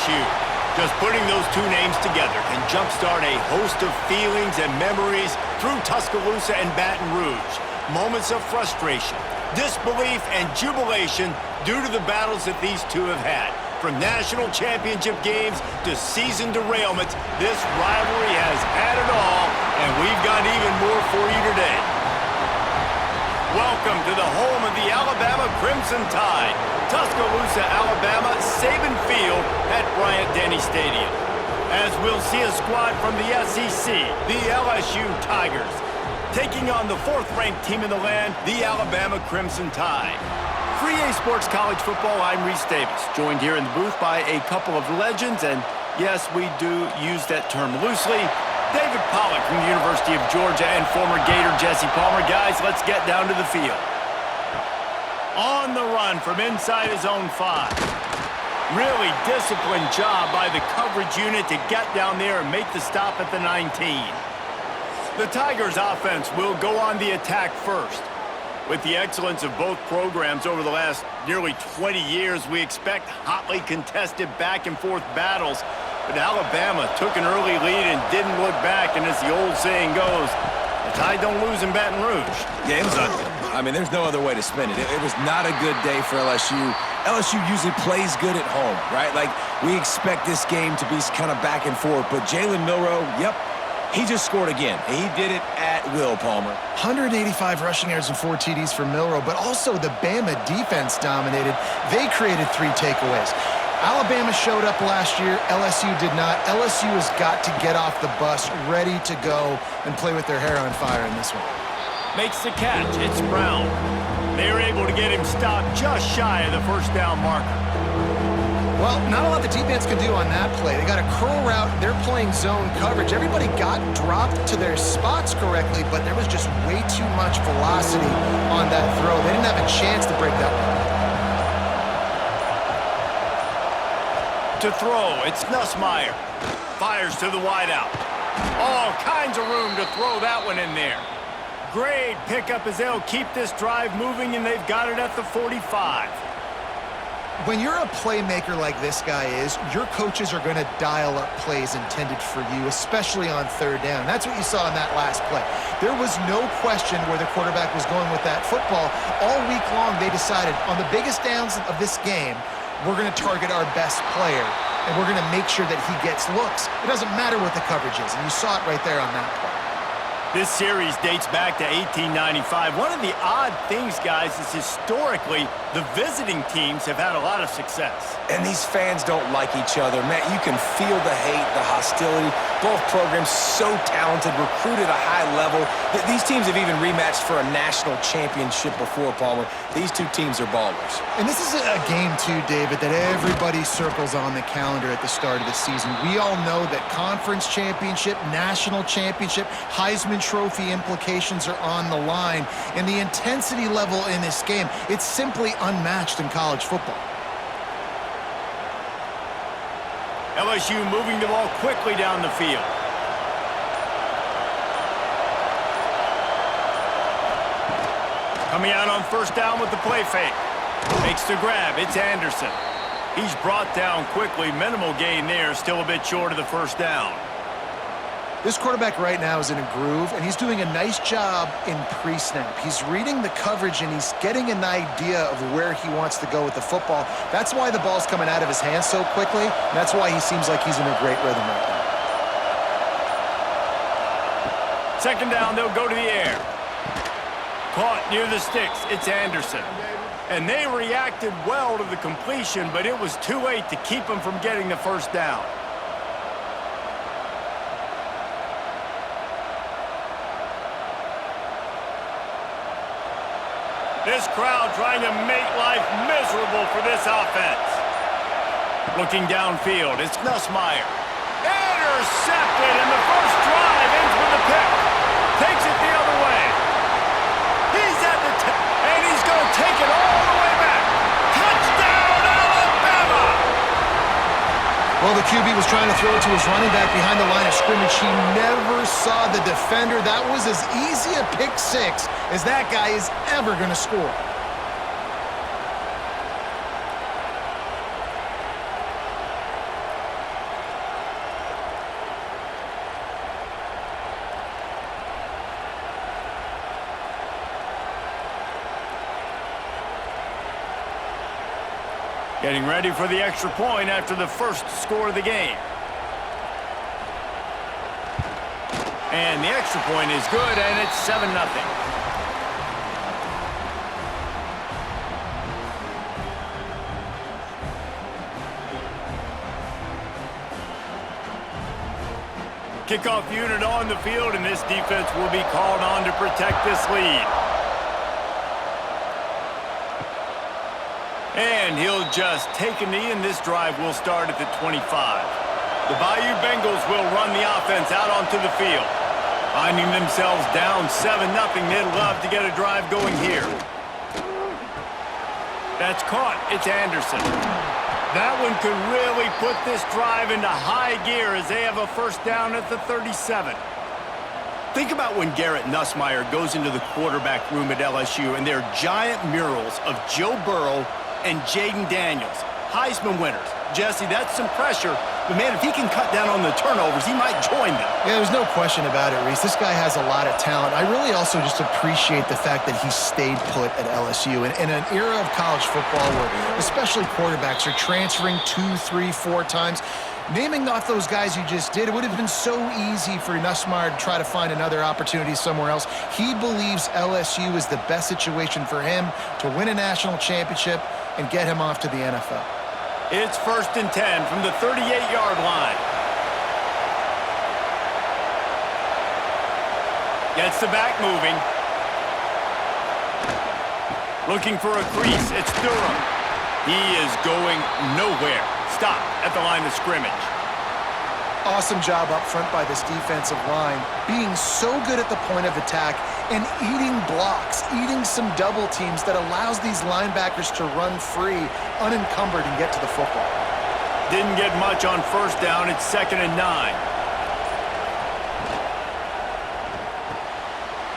LSU. Just putting those two names together can jumpstart a host of feelings and memories through Tuscaloosa and Baton Rouge. Moments of frustration, disbelief, and jubilation due to the battles that these two have had. From national championship games to season derailments, this rivalry has had it all, and we've got even more for you today. Welcome to the home of the Alabama Crimson Tide, Tuscaloosa, Alabama, Saban Field at Bryant-Denny Stadium. As we'll see a squad from the SEC, the LSU Tigers, taking on the fourth-ranked team in the land, the Alabama Crimson Tide. For EA Sports College Football, I'm Reese Davis, joined here in the booth by a couple of legends, and yes, we do use that term loosely. David Pollack from the University of Georgia and former Gator Jesse Palmer. Guys, let's get down to the field. On the run from inside his own 5. Really disciplined job by the coverage unit to get down there and make the stop at the 19. The Tigers offense will go on the attack first. With the excellence of both programs over the last nearly 20 years, we expect hotly contested back-and-forth battles. But Alabama took an early lead and didn't look back, and as the old saying goes, the Tide don't lose in Baton Rouge. Yeah, it was ugly. I mean, there's no other way to spin it. It was not a good day for LSU. LSU usually plays good at home, right? Like, we expect this game to be kind of back and forth. But Jalen Milroe, yep, he just scored again. He did it at will, Palmer. 185 rushing yards and 4 TDs for Milroe, but also the Bama defense dominated. They created 3 takeaways. Alabama showed up last year. LSU did not. LSU has got to get off the bus, ready to go and play with their hair on fire in this one. Makes the catch. It's Brown. They were able to get him stopped just shy of the first down marker. Well, not a lot the defense can do on that play. They got a curl route. They're playing zone coverage. Everybody got dropped to their spots correctly, but there was just way too much velocity on that throw. They didn't have a chance to break that one. To throw, it's Nussmeier. Fires to the wideout. All kinds of room to throw that one in there. Great pickup as they'll keep this drive moving, and they've got it at the 45. When you're a playmaker like this guy is, your coaches are going to dial up plays intended for you, especially on third down. That's what you saw in that last play. There was no question where the quarterback was going with that football. All week long, they decided on the biggest downs of this game, we're going to target our best player, and we're going to make sure that he gets looks. It doesn't matter what the coverage is, and you saw it right there on that play. This series dates back to 1895. One of the odd things, guys, is historically the visiting teams have had a lot of success. And these fans don't like each other. Man, you can feel the hate, the hostility. Both programs so talented, recruited at a high level. These teams have even rematched for a national championship before, Palmer. These two teams are ballers. And this is a game, too, David, that everybody circles on the calendar at the start of the season. We all know that conference championship, national championship, Heisman Trophy implications are on the line. And the intensity level in this game, it's simply unmatched in college football. LSU moving the ball quickly down the field. Coming out on first down with the play fake. Makes the grab. It's Anderson. He's brought down quickly. Minimal gain there. Still a bit short of the first down. This quarterback right now is in a groove, and he's doing a nice job in pre-snap. He's reading the coverage, and he's getting an idea of where he wants to go with the football. That's why the ball's coming out of his hands so quickly, and that's why he seems like he's in a great rhythm right now. Second down, they'll go to the air. Caught near the sticks. It's Anderson. And they reacted well to the completion, but it was too late to keep him from getting the first down. This crowd trying to make life miserable for this offense. Looking downfield, it's Nussmeier. Intercepted, and the first drive ends with a pick. Takes it the other way. He's at the and he's going to take it all the way back. Touchdown, Alabama! Well, the QB was trying to throw it to his running back behind the line of scrimmage. He never saw the defender. That was as easy a pick six as that guy is ever going to score. Getting ready for the extra point after the first score of the game. And the extra point is good, and it's 7-0. Kickoff unit on the field, and this defense will be called on to protect this lead. And he'll just take a knee, and this drive will start at the 25. The Bayou Bengals will run the offense out onto the field. Finding themselves down 7-0, they'd love to get a drive going here. That's caught. It's Anderson. That one could really put this drive into high gear as they have a first down at the 37. Think about when Garrett Nussmeier goes into the quarterback room at LSU and there are giant murals of Joe Burrow and Jaden Daniels, Heisman winners. Jesse, that's some pressure, but man, if he can cut down on the turnovers, he might join them. Yeah, there's no question about it, Reese. This guy has a lot of talent. I really also just appreciate the fact that he stayed put at LSU. In an era of college football where especially quarterbacks are transferring 2, 3, 4 times, naming off those guys you just did, it would have been so easy for Nussmeier to try to find another opportunity somewhere else. He believes LSU is the best situation for him to win a national championship and get him off to the NFL. It's 1st and 10 from the 38-yard line. Gets the back moving. Looking for a crease. It's Durham. He is going nowhere. Stop at the line of scrimmage. Awesome job up front by this defensive line, being so good at the point of attack and eating blocks, eating some double teams that allows these linebackers to run free, unencumbered, and get to the football. Didn't get much on first down. It's 2nd and 9.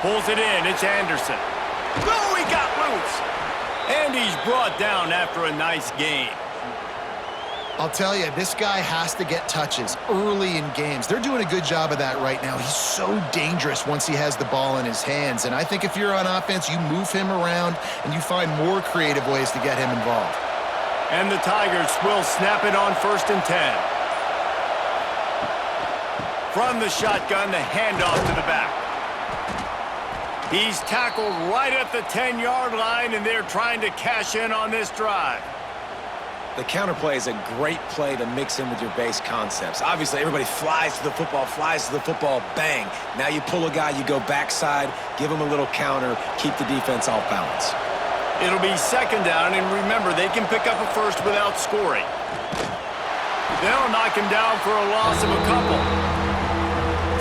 Pulls it in. It's Anderson. Oh, he got loose. And he's brought down after a nice gain. I'll tell you, this guy has to get touches early in games. They're doing a good job of that right now. He's so dangerous once he has the ball in his hands. And I think if you're on offense, you move him around and you find more creative ways to get him involved. And the Tigers will snap it on 1st and 10. From the shotgun, the handoff to the back. He's tackled right at the 10-yard line, and they're trying to cash in on this drive. The counterplay is a great play to mix in with your base concepts. Obviously, everybody flies to the football, bang. Now you pull a guy, you go backside, give him a little counter, keep the defense off balance. It'll be 2nd down, and remember, they can pick up a first without scoring. They'll knock him down for a loss of a couple.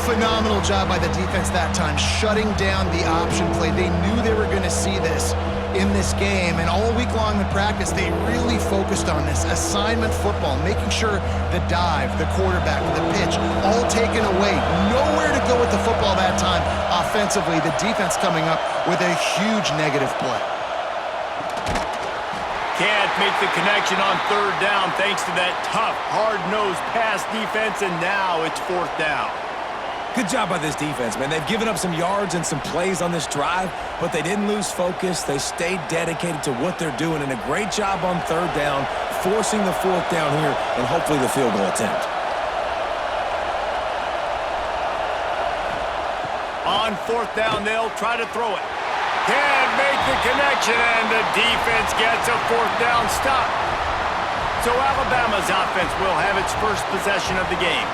Phenomenal job by the defense that time, shutting down the option play. They knew they were going to see this in this game, and all week long in practice, they really focused on this assignment football, making sure the dive, the quarterback, the pitch, all taken away. Nowhere to go with the football that time. Offensively, the defense coming up with a huge negative play. Can't make the connection on 3rd down thanks to that tough, hard-nosed pass defense, and now it's 4th down. Good job by this defense, man. They've given up some yards and some plays on this drive, but they didn't lose focus. They stayed dedicated to what they're doing, and a great job on 3rd down, forcing the 4th down here, and hopefully the field goal attempt. On 4th down, they'll try to throw it. Can't make the connection, and the defense gets a 4th down stop. So Alabama's offense will have its first possession of the game.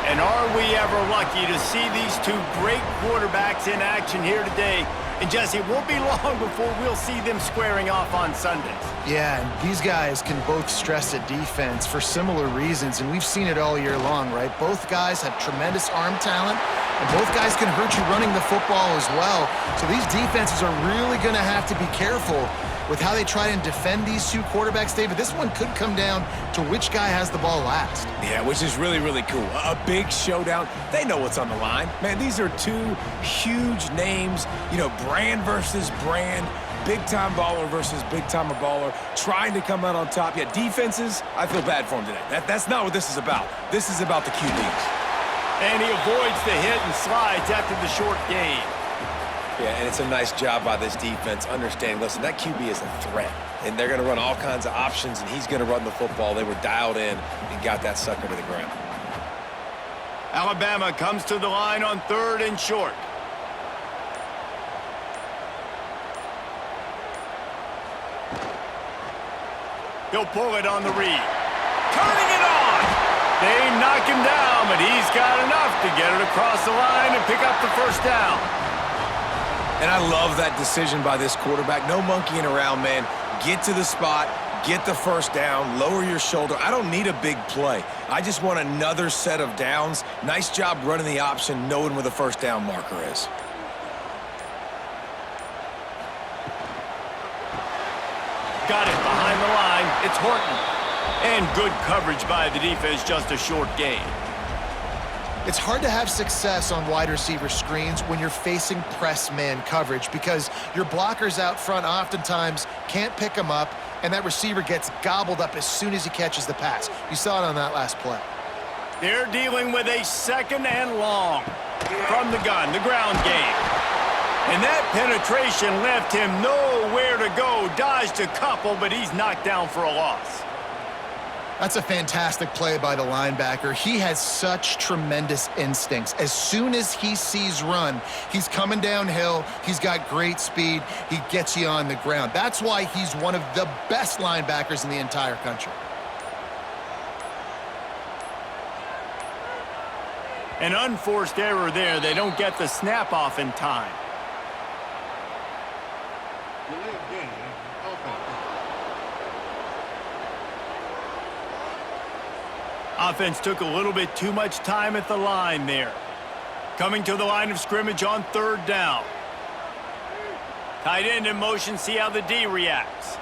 And are we ever lucky to see these two great quarterbacks in action here today? And Jesse, it won't be long before we'll see them squaring off on Sundays. Yeah, and these guys can both stress a defense for similar reasons, and we've seen it all year long, right? Both guys have tremendous arm talent, and both guys can hurt you running the football as well. So these defenses are really going to have to be careful with how they try and defend these two quarterbacks, David. This one could come down to which guy has the ball last. Yeah, which is really, really cool. A big showdown. They know what's on the line. Man, these are two huge names, brand versus brand, big-time baller versus big-time baller, trying to come out on top. Yeah, defenses, I feel bad for them today. That's not what this is about. This is about the QBs. And he avoids the hit and slides after the short gain. Yeah, and it's a nice job by this defense understanding, listen, that QB is a threat, and they're going to run all kinds of options, and he's going to run the football. They were dialed in and got that sucker to the ground. Alabama comes to the line on 3rd and short. He'll pull it on the read. Turning it on! They knock him down, but he's got enough to get it across the line and pick up the first down. And I love that decision by this quarterback. No monkeying around, man. Get to the spot, get the first down, lower your shoulder. I don't need a big play. I just want another set of downs. Nice job running the option, knowing where the first down marker is. Got it behind the line. It's Horton. And good coverage by the defense, just a short gain. It's hard to have success on wide receiver screens when you're facing press man coverage because your blockers out front oftentimes can't pick them up, and that receiver gets gobbled up as soon as he catches the pass. You saw it on that last play. They're dealing with a 2nd and long from the gun, the ground game. And that penetration left him nowhere to go. Dodged a couple, but he's knocked down for a loss. That's a fantastic play by the linebacker. He has such tremendous instincts. As soon as he sees run, he's coming downhill. He's got great speed. He gets you on the ground. That's why he's one of the best linebackers in the entire country. An unforced error there. They don't get the snap off in time. Offense took a little bit too much time at the line there. Coming to the line of scrimmage on 3rd down. Tight end in motion, see how the D reacts.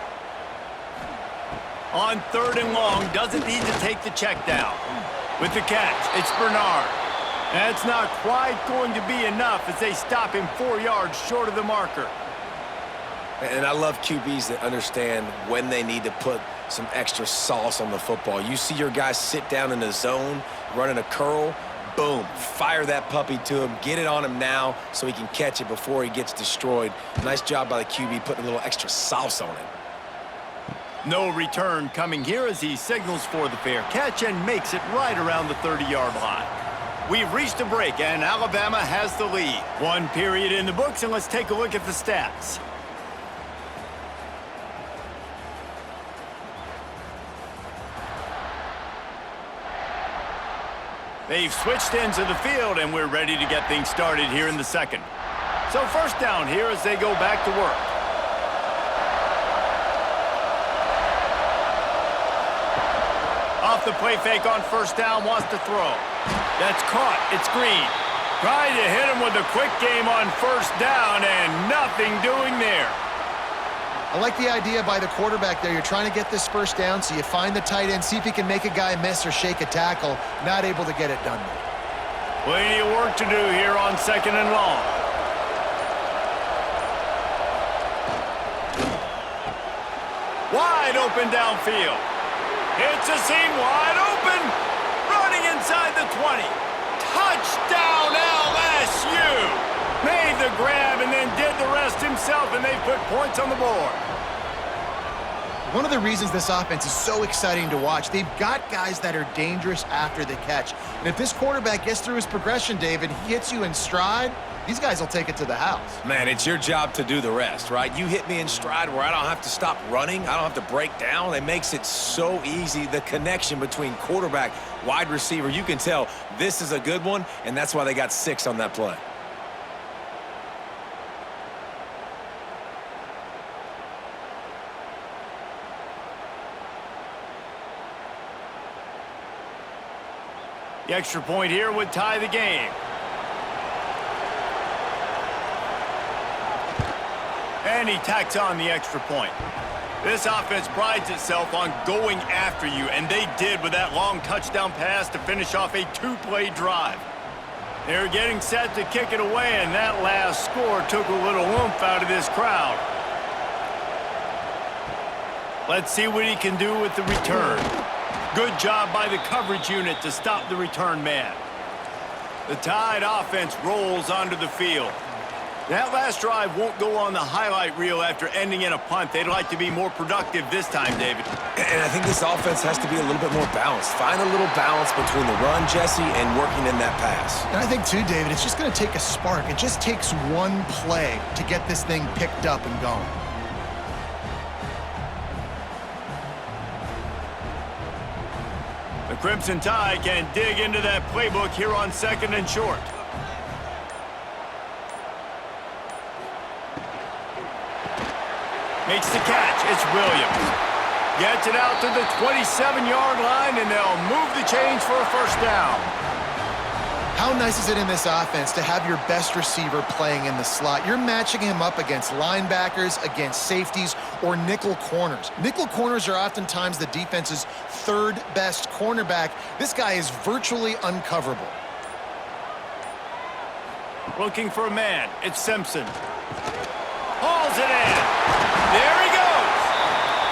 On 3rd and long, doesn't need to take the check down. With the catch, it's Bernard. That's not quite going to be enough as they stop him 4 yards short of the marker. And I love QBs that understand when they need to put some extra sauce on the football. You see your guys sit down in the zone, running a curl, boom, fire that puppy to him, get it on him now so he can catch it before he gets destroyed. Nice job by the QB putting a little extra sauce on it. No return coming here as he signals for the fair catch and makes it right around the 30-yard line. We've reached a break, and Alabama has the lead. 1 period in the books, and let's take a look at the stats. They've switched ends of the field, and we're ready to get things started here in the 2nd. So first down here as they go back to work. Off the play fake on 1st down, wants to throw. That's caught. It's Green. Trying to hit him with a quick game on 1st down, and nothing doing there. I like the idea by the quarterback there. You're trying to get this 1st down, so you find the tight end, see if he can make a guy miss or shake a tackle. Not able to get it done. Plenty of work to do here on 2nd and long. Wide open downfield. It's a seam wide open. Running inside the 20. Touchdown LSU. Made the grab and then did the rest himself, and they put points on the board. One of the reasons this offense is so exciting to watch, they've got guys that are dangerous after the catch. And if this quarterback gets through his progression, David, he hits you in stride, these guys will take it to the house. Man, it's your job to do the rest, right? You hit me in stride where I don't have to stop running. I don't have to break down. It makes it so easy. The connection between quarterback, wide receiver, you can tell this is a good one, and that's why they got 6 on that play. The extra point here would tie the game. And he tacks on the extra point. This offense prides itself on going after you, and they did with that long touchdown pass to finish off a 2-play drive. They're getting set to kick it away, and that last score took a little oomph out of this crowd. Let's see what he can do with the return. Good job by the coverage unit to stop the return man. The Tide offense rolls onto the field. That last drive won't go on the highlight reel after ending in a punt. They'd like to be more productive this time, David. And I think this offense has to be a little bit more balanced. Find a little balance between the run, Jesse, and working in that pass. And I think, too, David, it's just going to take a spark. It just takes one play to get this thing picked up and going. The Crimson Tide can dig into that playbook here on 2nd and short. Makes the catch. It's Williams. Gets it out to the 27-yard line, and they'll move the chains for a first down. How nice is it in this offense to have your best receiver playing in the slot? You're matching him up against linebackers, against safeties, or nickel corners. Nickel corners are oftentimes the defense's third best cornerback. This guy is virtually uncoverable. Looking for a man. It's Simpson. Hauls it in. There he goes.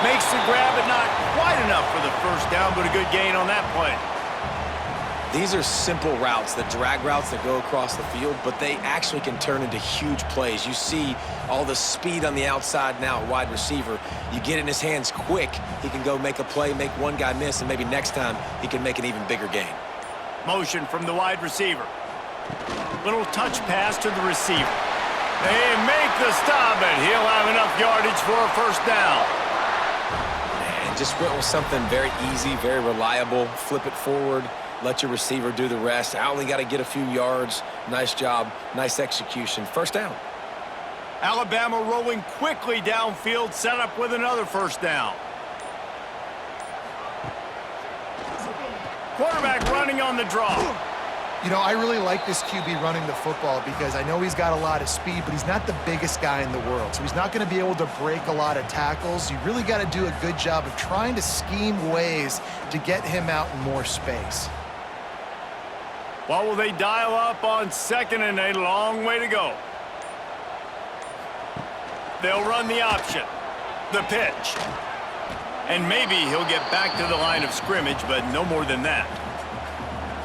Makes the grab, but not quite enough for the first down, but a good gain on that play. These are simple routes, the drag routes that go across the field, but they actually can turn into huge plays. You see all the speed on the outside now at wide receiver. You get in his hands quick, he can go make a play, make one guy miss, and maybe next time he can make an even bigger gain. Motion from the wide receiver. Little touch pass to the receiver. They make the stop, and he'll have enough yardage for a first down. And just went with something very easy, very reliable. Flip it forward, let your receiver do the rest. I only got to get a few yards. Nice job, nice execution. First down. Alabama rolling quickly downfield, set up with another first down. Quarterback running on the draw. You know, I really like this QB running the football because I know he's got a lot of speed, but he's not the biggest guy in the world. So he's not going to be able to break a lot of tackles. You really got to do a good job of trying to scheme ways to get him out in more space. What will they dial up on 2nd and a long way to go? They'll run the option. The pitch. And maybe he'll get back to the line of scrimmage, but no more than that.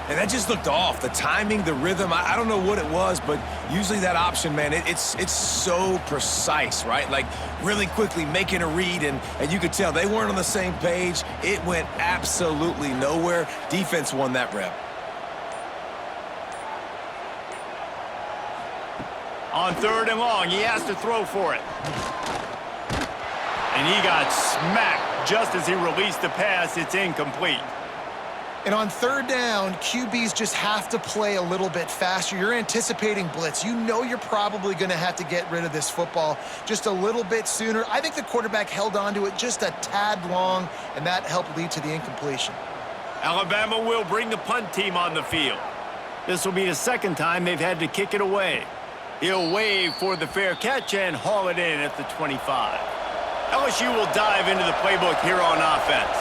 And that just looked off. The timing, the rhythm, I don't know what it was, but usually that option, man, it's so precise, right? Like really quickly making a read, and you could tell they weren't on the same page. It went absolutely nowhere. Defense won that rep. On 3rd and long, he has to throw for it. And he got smacked just as he released the pass. It's incomplete. And on 3rd down, QBs just have to play a little bit faster. You're anticipating blitz. You know you're probably going to have to get rid of this football just a little bit sooner. I think the quarterback held on to it just a tad long, and that helped lead to the incompletion. Alabama will bring the punt team on the field. This will be the 2nd time they've had to kick it away. He'll wave for the fair catch and haul it in at the 25. LSU will dive into the playbook here on offense.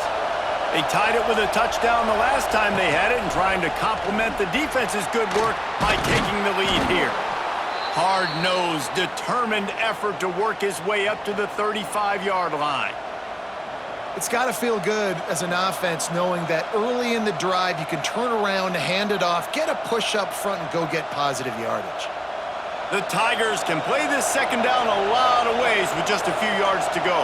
They tied it with a touchdown the last time they had it and trying to complement the defense's good work by taking the lead here. Hard-nosed, determined effort to work his way up to the 35-yard line. It's got to feel good as an offense knowing that early in the drive you can turn around, hand it off, get a push up front, and go get positive yardage. The Tigers can play this 2nd down a lot of ways with just a few yards to go.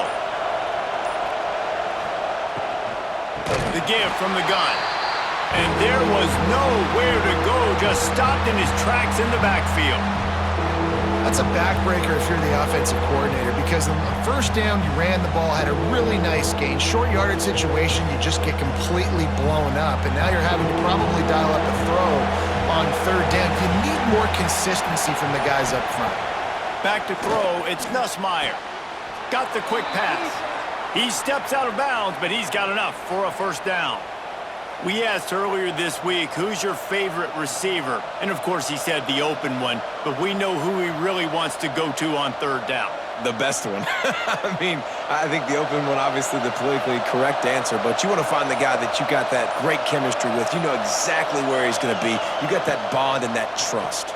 The give from the gun. And there was nowhere to go, just stopped in his tracks in the backfield. That's a backbreaker if you're the offensive coordinator because on the 1st down, you ran the ball, had a really nice gain. Short yardage situation, you just get completely blown up, and now you're having to probably dial up a throw on 3rd down. You need more consistency from the guys up front. Back to throw, it's Nussmeier. Got the quick pass. He steps out of bounds, but he's got enough for a first down. We asked earlier this week, who's your favorite receiver? And, of course, he said the open one, but we know who he really wants to go to on 3rd down. The best one. I mean, I think the open one, obviously the politically correct answer, but you want to find the guy that you got that great chemistry with. You know exactly where he's going to be. You got that bond and that trust.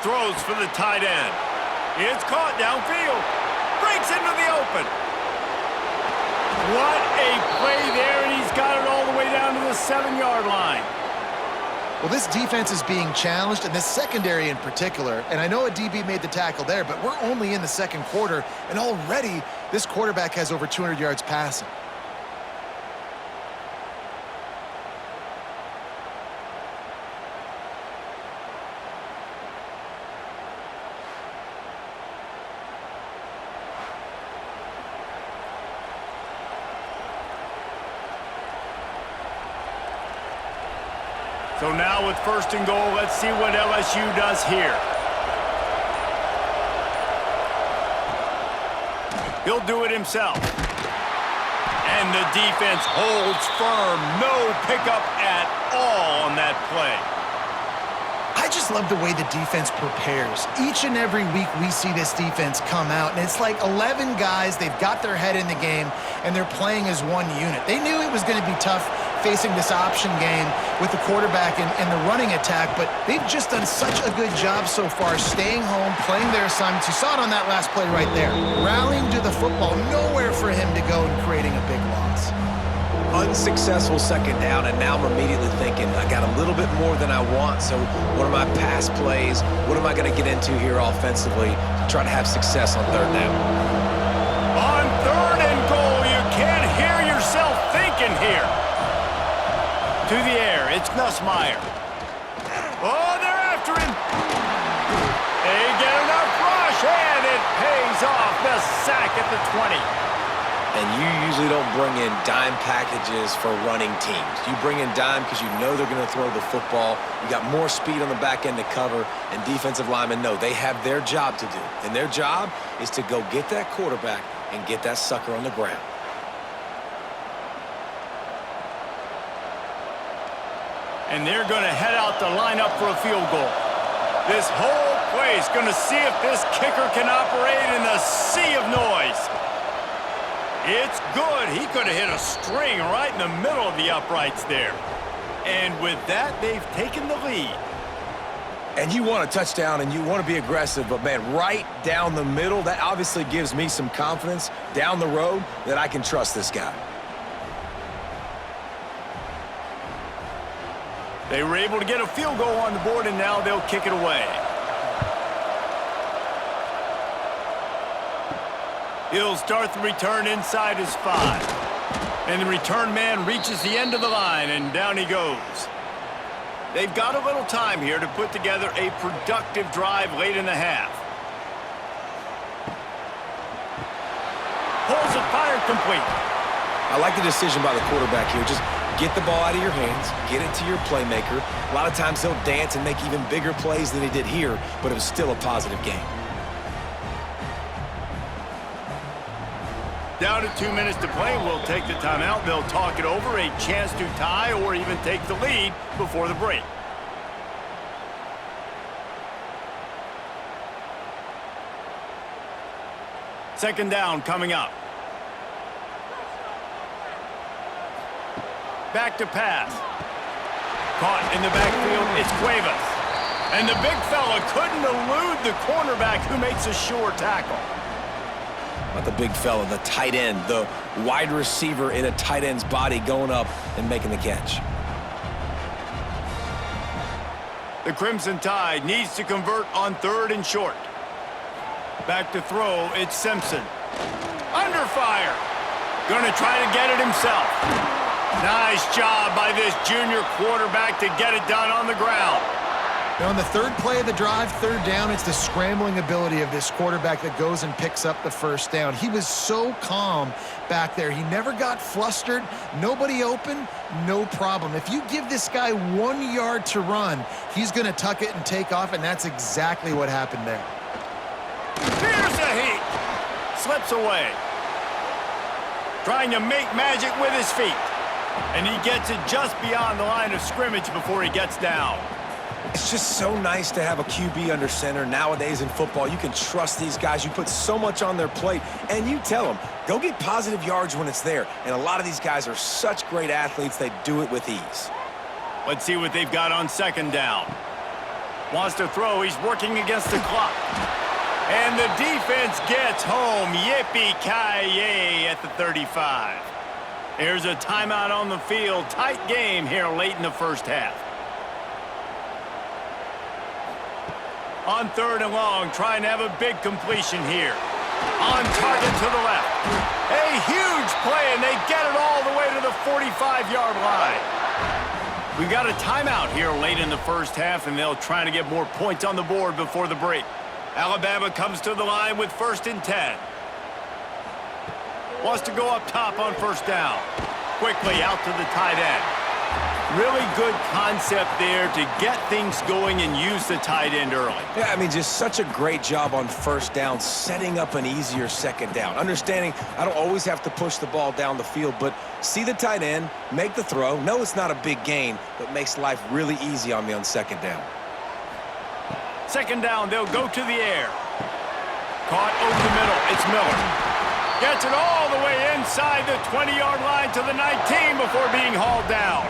Throws for the tight end. It's caught downfield. Breaks into the open. What a play there, and he's got it all the way down to the 7-yard line. Well, this defense is being challenged, and this secondary in particular. And I know a DB made the tackle there, but we're only in the second quarter, and already this quarterback has over 200 yards passing. So now with first and goal, let's see what LSU does here. He'll do it himself. And the defense holds firm. No pickup at all on that play. I just love the way the defense prepares. Each and every week we see this defense come out, and it's like 11 guys. They've got their head in the game, and they're playing as one unit. They knew it was going to be tough facing this option game with the quarterback and the running attack, but they've just done such a good job so far staying home, playing their assignments. You saw it on that last play right there. Rallying to the football, nowhere for him to go and creating a big loss. Unsuccessful second down, and now I'm immediately thinking, I got a little bit more than I want, so what are my pass plays? What am I going to get into here offensively to try to have success on third down? On third and goal, you can't hear yourself thinking here. To the air, it's Nussmeier. Oh, they're after him. They get enough rush, and it pays off. The sack at the 20. And you usually don't bring in dime packages for running teams. You bring in dime because you know they're going to throw the football. You got more speed on the back end to cover, and defensive linemen know they have their job to do. And their job is to go get that quarterback and get that sucker on the ground. And they're going to head out to line up for a field goal. This whole place going to see if this kicker can operate in the sea of noise. It's good. He could have hit a string right in the middle of the uprights there. And with that, they've taken the lead. And you want a touchdown and you want to be aggressive, but man, right down the middle, that obviously gives me some confidence down the road that I can trust this guy. They were able to get a field goal on the board, and now they'll kick it away. He'll start the return inside his 5. And the return man reaches the end of the line, and down he goes. They've got a little time here to put together a productive drive late in the half. Pulls it, fired complete. I like the decision by the quarterback here. Just get the ball out of your hands, get it to your playmaker. A lot of times he'll dance and make even bigger plays than he did here, but it was still a positive game. Down to 2 minutes to play. We'll take the timeout. They'll talk it over. A chance to tie or even take the lead before the break. Second down coming up. Back to pass. Caught in the backfield. It's Cuevas. And the big fella couldn't elude the cornerback who makes a sure tackle. Not the big fella, the tight end, the wide receiver in a tight end's body going up and making the catch. The Crimson Tide needs to convert on third and short. Back to throw, it's Simpson. Under fire. Gonna try to get it himself. Nice job by this junior quarterback to get it done on the ground. Now, on the third play of the drive, third down, it's the scrambling ability of this quarterback that goes and picks up the first down. He was so calm back there. He never got flustered. Nobody open, no problem. If you give this guy 1 yard to run, he's going to tuck it and take off, and that's exactly what happened there. Here's the heat. Slips away. Trying to make magic with his feet. And he gets it just beyond the line of scrimmage before he gets down. It's just so nice to have a QB under center. Nowadays in football, you can trust these guys. You put so much on their plate, and you tell them, go get positive yards when it's there. And a lot of these guys are such great athletes, they do it with ease. Let's see what they've got on second down. Wants to throw. He's working against the clock. And the defense gets home. Yippee-ki-yay at the 35. There's a timeout on the field. Tight game here late in the first half. On 3rd and long, trying to have a big completion here. On target to the left. A huge play, and they get it all the way to the 45-yard line. We've got a timeout here late in the first half, and they'll try to get more points on the board before the break. Alabama comes to the line with 1st and 10. Wants to go up top on 1st down. Quickly out to the tight end. Really good concept there to get things going and use the tight end early. Yeah, I mean, just such a great job on 1st down, setting up an easier 2nd down. Understanding I don't always have to push the ball down the field, but see the tight end, make the throw. No, it's not a big gain, but makes life really easy on me on 2nd down. 2nd down, they'll go to the air. Caught over the middle, it's Miller. Gets it all the way inside the 20-yard line to the 19 before being hauled down.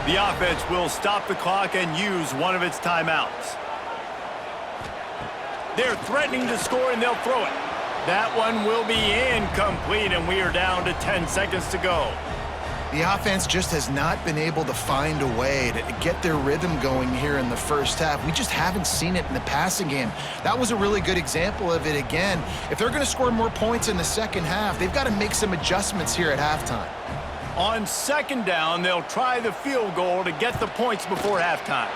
The offense will stop the clock and use one of its timeouts. They're threatening to score, and they'll throw it. That one will be incomplete, and we are down to 10 seconds to go. The offense just has not been able to find a way to get their rhythm going here in the first half. We just haven't seen it in the passing game. That was a really good example of it again. If they're going to score more points in the second half, they've got to make some adjustments here at halftime. On 2nd down, they'll try the field goal to get the points before halftime.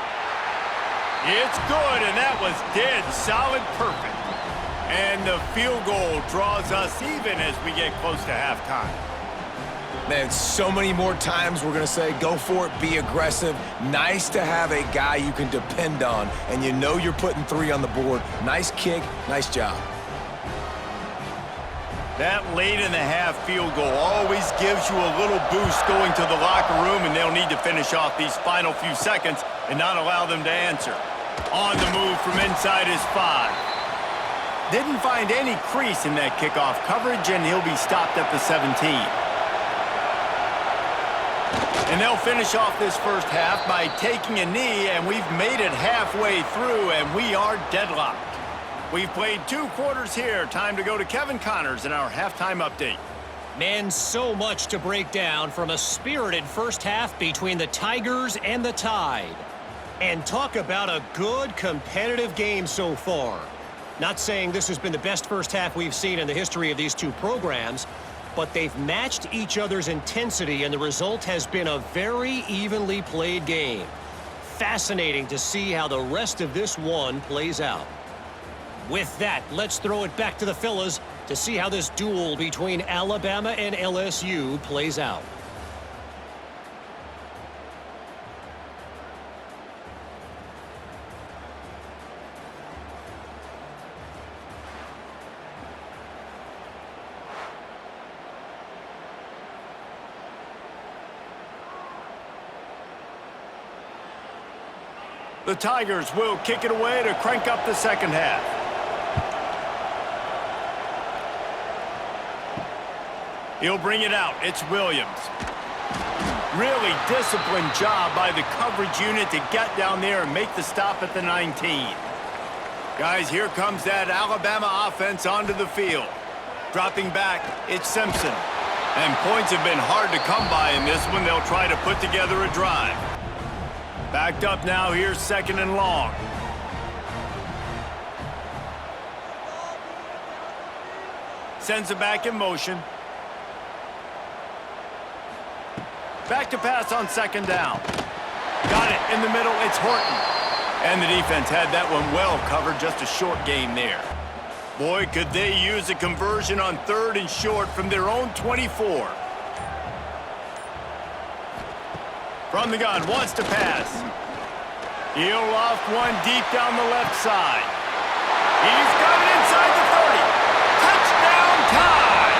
It's good, and that was dead solid perfect. And the field goal draws us even as we get close to halftime. Man, so many more times we're going to say, go for it, be aggressive. Nice to have a guy you can depend on, and you know you're putting 3 on the board. Nice kick, nice job. That late in the half field goal always gives you a little boost going to the locker room, and they'll need to finish off these final few seconds and not allow them to answer. On the move from inside his 5. Didn't find any crease in that kickoff coverage, and he'll be stopped at the 17. And they'll finish off this first half by taking a knee, and we've made it halfway through, and we are deadlocked. We've played 2 quarters here. Time to go to Kevin Connors in our halftime update. Man, so much to break down from a spirited first half between the Tigers and the Tide. And talk about a good competitive game so far. Not saying this has been the best first half we've seen in the history of these 2 programs, but they've matched each other's intensity, and the result has been a very evenly played game. Fascinating to see how the rest of this one plays out. With that, let's throw it back to the fellas to see how this duel between Alabama and LSU plays out. The Tigers will kick it away to crank up the second half. He'll bring it out. It's Williams. Really disciplined job by the coverage unit to get down there and make the stop at the 19. Guys, here comes that Alabama offense onto the field. Dropping back, it's Simpson. And points have been hard to come by in this one. They'll try to put together a drive. Backed up now, here's 2nd and long. Sends it back in motion. Back to pass on 2nd down. Got it in the middle, it's Horton. And the defense had that one well covered, just a short gain there. Boy, could they use a conversion on 3rd and short from their own 24. From the gun, wants to pass. He'll loft one deep down the left side. He's got it inside the 30. Touchdown tie!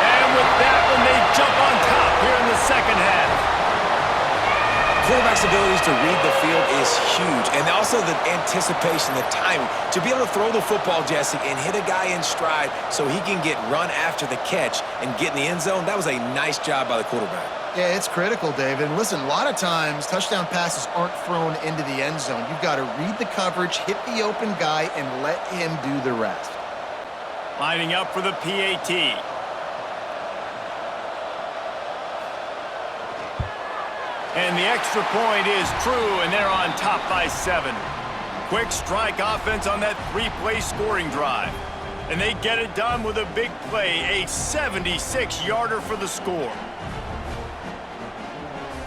And with that one, they jump on top here in the second half. Quarterback's abilities to read the field is huge, and also the anticipation, the timing. To be able to throw the football, Jesse, and hit a guy in stride so he can get run after the catch and get in the end zone, that was a nice job by the quarterback. Yeah, it's critical, David. And listen, a lot of times touchdown passes aren't thrown into the end zone. You've got to read the coverage, hit the open guy, and let him do the rest. Lining up for the PAT. And the extra point is true, and they're on top by 7. Quick strike offense on that three-play scoring drive. And they get it done with a big play, a 76-yarder for the score.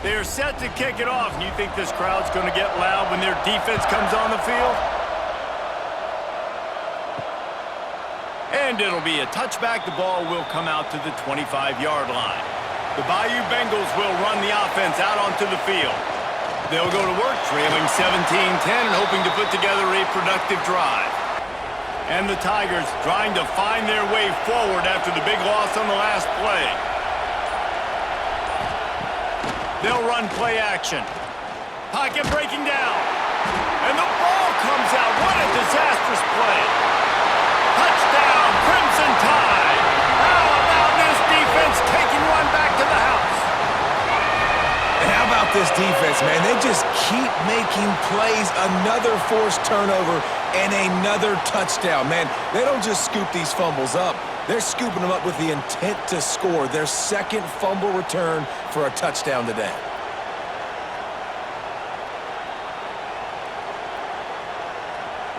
They're set to kick it off. And you think this crowd's going to get loud when their defense comes on the field? And it'll be a touchback. The ball will come out to the 25-yard line. The Bayou Bengals will run the offense out onto the field. They'll go to work, trailing 17-10 and hoping to put together a productive drive. And the Tigers trying to find their way forward after the big loss on the last play. They'll run play action. Pocket breaking down. And the ball comes out. What a disastrous play. Touchdown, Crimson Tide. How about this defense taking one back to the house? And how about this defense, man? They just keep making plays. Another forced turnover and another touchdown. Man, they don't just scoop these fumbles up. They're scooping them up with the intent to score. Their second fumble return for a touchdown today.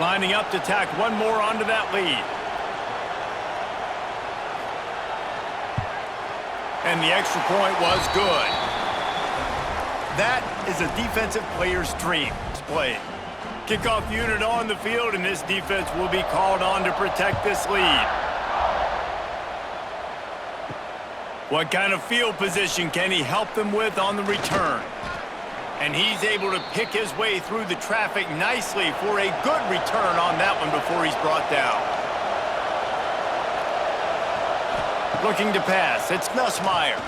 Lining up to tack one more onto that lead. And the extra point was good. That is a defensive player's dream. Play. Kickoff unit on the field, and this defense will be called on to protect this lead. What kind of field position can he help them with on the return? And he's able to pick his way through the traffic nicely for a good return on that one before he's brought down. Looking to pass, it's Nussmeier.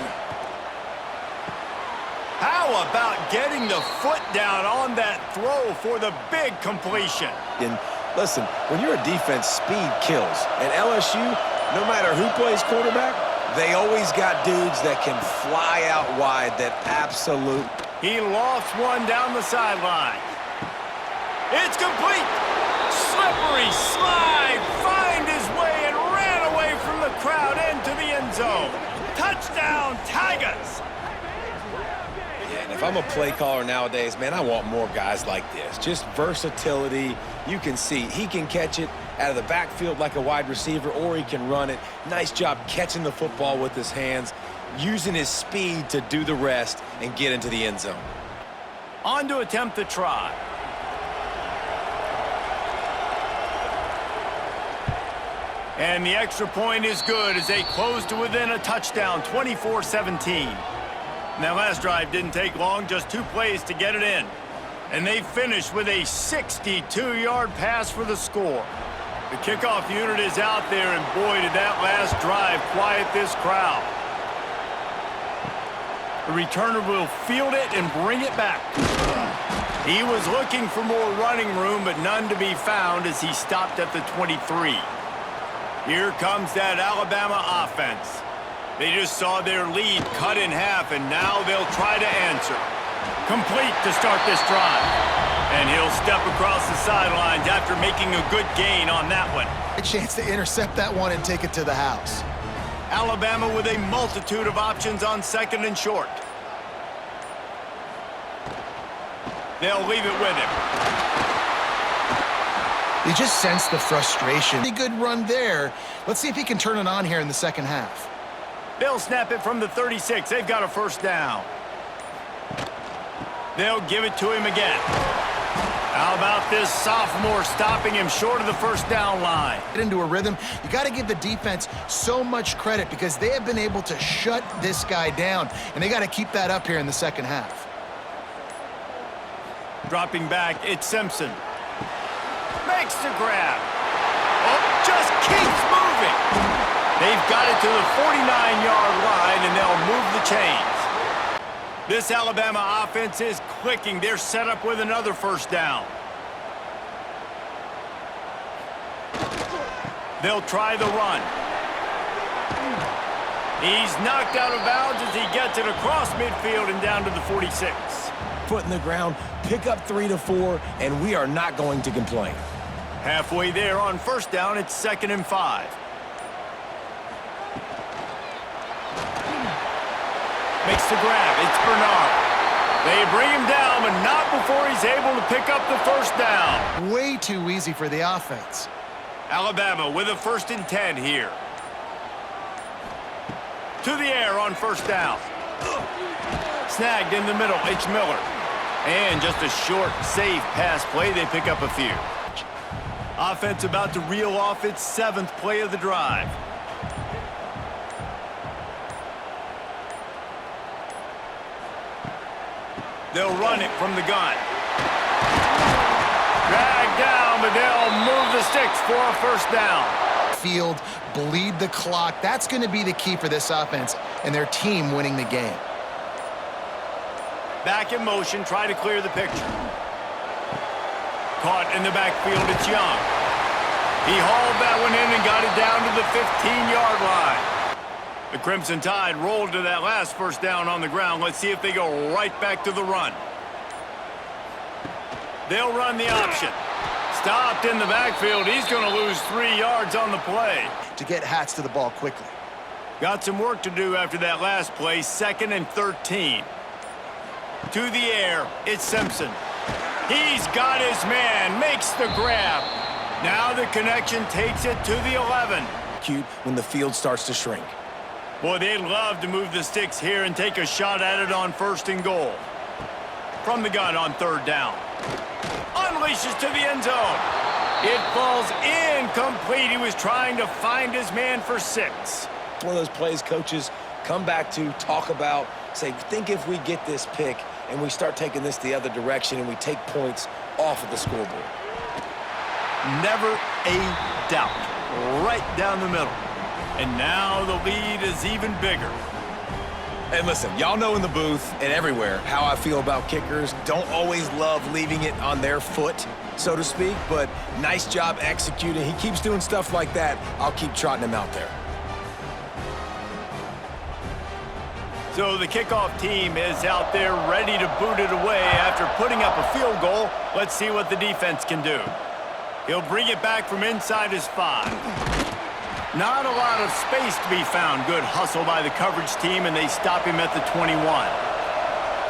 How about getting the foot down on that throw for the big completion? And listen, when you're a defense, speed kills. And LSU, no matter who plays quarterback, they always got dudes that can fly out wide that absolute. He lost one down the sideline. It's complete. Slippery slide, find his way and ran away from the crowd into the end zone. Touchdown, Tigers. And if I'm a play caller nowadays, man, I want more guys like this. Just versatility. You can see he can catch it out of the backfield like a wide receiver, or he can run it. Nice job catching the football with his hands, using his speed to do the rest and get into the end zone. On to attempt the try. And the extra point is good as they close to within a touchdown, 24-17. That last drive didn't take long, just 2 plays to get it in. And they finished with a 62-yard pass for the score. The kickoff unit is out there, and boy, did that last drive quiet this crowd. The returner will field it and bring it back. He was looking for more running room, but none to be found as he stopped at the 23. Here comes that Alabama offense. They just saw their lead cut in half, and now they'll try to answer. Complete to start this drive. And he'll step across the sidelines after making a good gain on that one. A chance to intercept that one and take it to the house. Alabama with a multitude of options on second and short. They'll leave it with him. You just sense the frustration. Pretty good run there. Let's see if he can turn it on here in the second half. They'll snap it from the 36. They've got a first down. They'll give it to him again. How about this sophomore stopping him short of the first down line? Get into a rhythm. You got to give the defense so much credit because they have been able to shut this guy down, and they got to keep that up here in the second half. Dropping back, it's Simpson. Makes the grab. Oh, just keeps moving. They've got it to the 49-yard line, and they'll move the chains. This Alabama offense is clicking. They're set up with another first down. They'll try the run. He's knocked out of bounds as he gets it across midfield and down to the 46. Foot in the ground, pick up 3 to 4, and we are not going to complain. Halfway there on first down, it's 2nd and 5. Makes the grab. It's Bernard. They bring him down, but not before he's able to pick up the first down. Way too easy for the offense. Alabama with a 1st and 10 here. To the air on first down. Snagged in the middle, it's Miller. And just a short, safe pass play, they pick up a few. Offense about to reel off its 7th play of the drive. They'll run it from the gun. Dragged down, but they'll move the sticks for a first down. Field, bleed the clock. That's going to be the key for this offense and their team winning the game. Back in motion, try to clear the picture. Caught in the backfield, it's Young. He hauled that one in and got it down to the 15-yard line. The Crimson Tide rolled to that last first down on the ground. Let's see if they go right back to the run. They'll run the option. Stopped in the backfield. He's going to lose 3 yards on the play. To get Hats to the ball quickly. Got some work to do after that last play. 2nd and 13. To the air, it's Simpson. He's got his man, makes the grab. Now the connection takes it to the 11. Cute when the field starts to shrink. Boy, they'd love to move the sticks here and take a shot at it on 1st and goal. From the gun on 3rd down. Unleashes to the end zone. It falls incomplete. He was trying to find his man for 6. It's one of those plays coaches come back to, talk about, say, think if we get this pick and we start taking this the other direction and we take points off of the scoreboard. Never a doubt. Right down the middle. And now the lead is even bigger. And listen, y'all know in the booth and everywhere how I feel about kickers. Don't always love leaving it on their foot, so to speak, but nice job executing. He keeps doing stuff like that. I'll keep trotting him out there. So the kickoff team is out there ready to boot it away after putting up a field goal. Let's see what the defense can do. He'll bring it back from inside his 5. Not a lot of space to be found. Good hustle by the coverage team, and they stop him at the 21.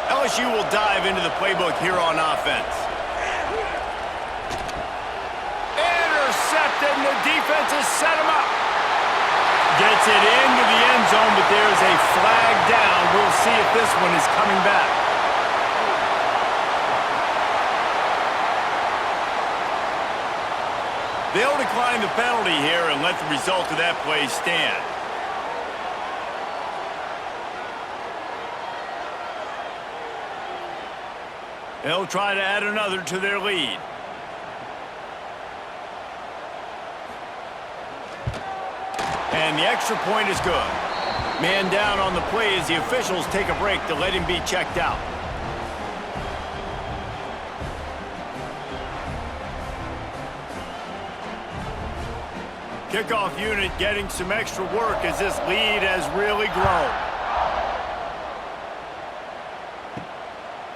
LSU will dive into the playbook here on offense. Intercepted, and the defense has set him up. Gets it into the end zone, but there's a flag down. We'll see if this one is coming back. They'll decline the penalty here and let the result of that play stand. They'll try to add another to their lead. And the extra point is good. Man down on the play as the officials take a break to let him be checked out. Kickoff unit getting some extra work as this lead has really grown.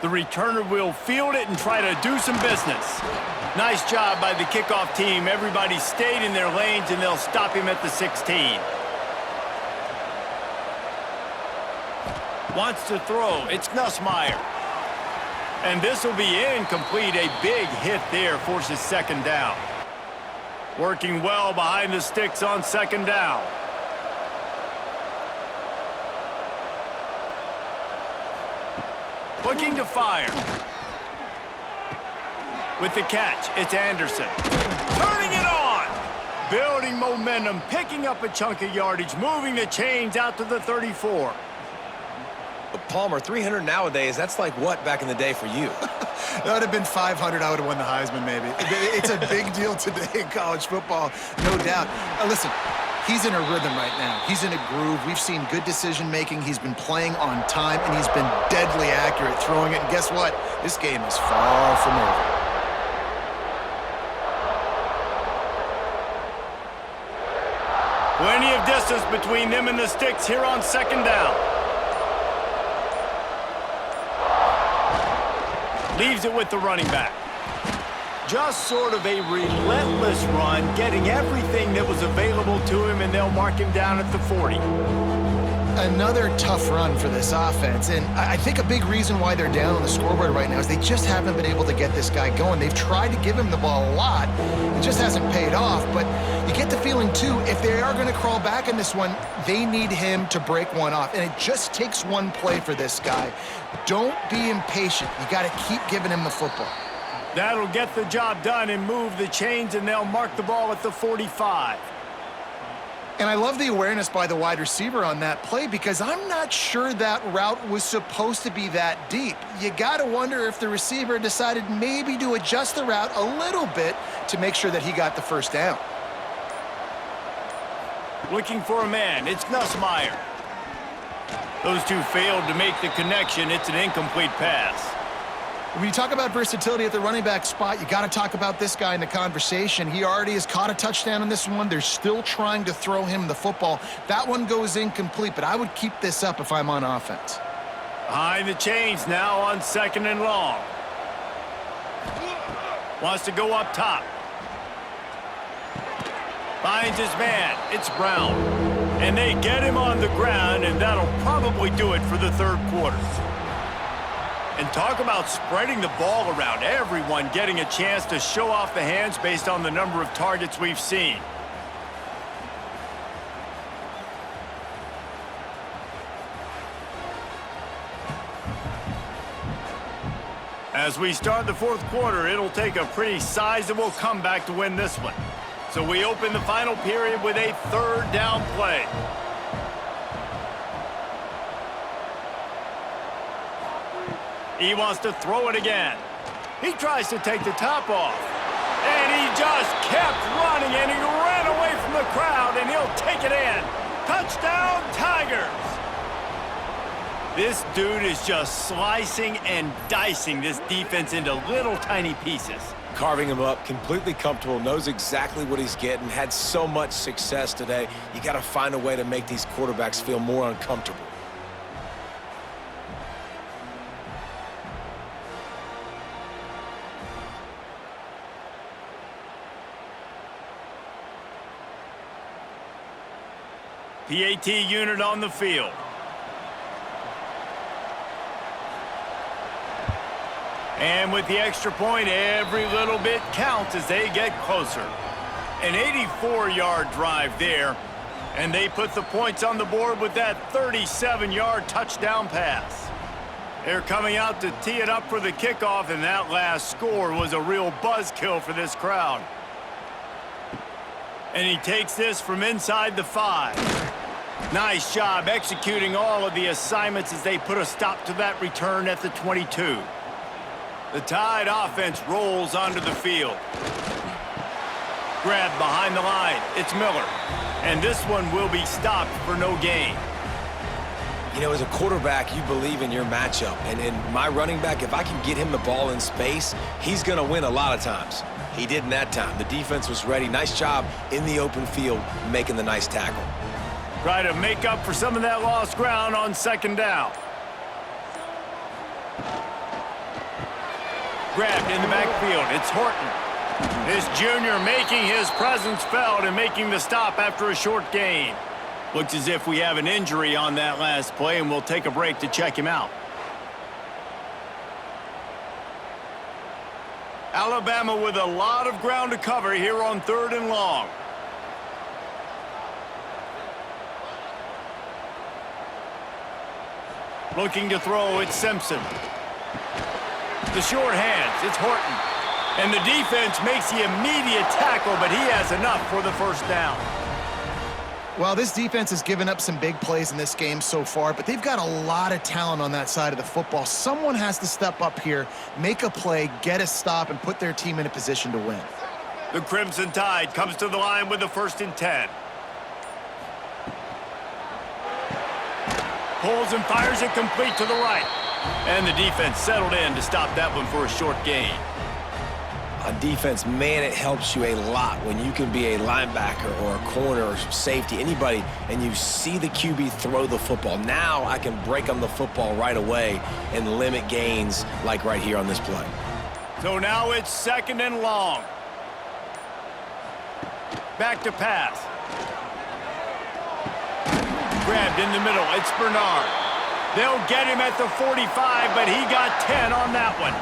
The returner will field it and try to do some business. Nice job by the kickoff team. Everybody stayed in their lanes, and they'll stop him at the 16. Wants to throw. It's Nussmeier. And this will be incomplete. A big hit there forces 2nd down. Working well behind the sticks on 2nd down. Looking to fire. With the catch, it's Anderson. Turning it on! Building momentum, picking up a chunk of yardage, moving the chains out to the 34. But Palmer, 300 nowadays, that's like what back in the day for you? That would have been 500. I would have won the Heisman, maybe. It's a big deal today in college football, no doubt. Listen, he's in a rhythm right now. He's in a groove. We've seen good decision-making. He's been playing on time, and he's been deadly accurate throwing it. And guess what? This game is far from over. Plenty of distance between them and the sticks here on 2nd down. Leaves it with the running back. Just sort of a relentless run, getting everything that was available to him, and they'll mark him down at the 40. Another tough run for this offense, and I think a big reason why they're down on the scoreboard right now is they just haven't been able to get this guy going. They've tried to give him the ball a lot. It just hasn't paid off, but you get the feeling, too, if they are going to crawl back in this one, they need him to break one off, and it just takes one play for this guy. Don't be impatient. You got to keep giving him the football. That'll get the job done and move the chains, and they'll mark the ball at the 45. And I love the awareness by the wide receiver on that play because I'm not sure that route was supposed to be that deep. You got to wonder if the receiver decided maybe to adjust the route a little bit to make sure that he got the first down. Looking for a man, it's Nussmeier. Those two failed to make the connection. It's an incomplete pass. When you talk about versatility at the running back spot, you got to talk about this guy in the conversation. He already has caught a touchdown in this one. They're still trying to throw him the football. That one goes incomplete, but I would keep this up if I'm on offense. Behind the chains now on 2nd and long. Wants to go up top. Finds his man. It's Brown. And they get him on the ground, and that'll probably do it for the third quarter. And talk about spreading the ball around. Everyone getting a chance to show off the hands based on the number of targets we've seen. As we start the fourth quarter, it'll take a pretty sizable comeback to win this one. So we open the final period with a 3rd down play. He wants to throw it again. He tries to take the top off. And he just kept running, and he ran away from the crowd, and he'll take it in. Touchdown, Tigers! This dude is just slicing and dicing this defense into little tiny pieces. Carving him up, completely comfortable, knows exactly what he's getting, had so much success today. You got to find a way to make these quarterbacks feel more uncomfortable. PAT unit on the field. And with the extra point, every little bit counts as they get closer. An 84-yard drive there, and they put the points on the board with that 37-yard touchdown pass. They're coming out to tee it up for the kickoff, and that last score was a real buzzkill for this crowd. And he takes this from inside the 5. Nice job executing all of the assignments as they put a stop to that return at the 22. The Tide offense rolls onto the field. Grab behind the line. It's Miller. And this one will be stopped for no gain. You know, as a quarterback, you believe in your matchup. And in my running back, if I can get him the ball in space, he's going to win a lot of times. He did in that time. The defense was ready. Nice job in the open field making the nice tackle. Try to make up for some of that lost ground on 2nd down. Grabbed in the backfield. It's Horton. This junior making his presence felt and making the stop after a short gain. Looks as if we have an injury on that last play, and we'll take a break to check him out. Alabama with a lot of ground to cover here on 3rd and long. Looking to throw, it's Simpson. The short hands, it's Horton. And the defense makes the immediate tackle, but he has enough for the first down. Well, this defense has given up some big plays in this game so far, but they've got a lot of talent on that side of the football. Someone has to step up here, make a play, get a stop, and put their team in a position to win. The Crimson Tide comes to the line with the 1st and 10. Pulls and fires it complete to the right. And the defense settled in to stop that one for a short gain. On defense, man, it helps you a lot when you can be a linebacker or a corner or safety, anybody, and you see the QB throw the football. Now I can break on the football right away and limit gains like right here on this play. So now it's 2nd and long. Back to pass. grabbed in the middle. It's Bernard. They'll get him at the 45, but he got 10 on that one.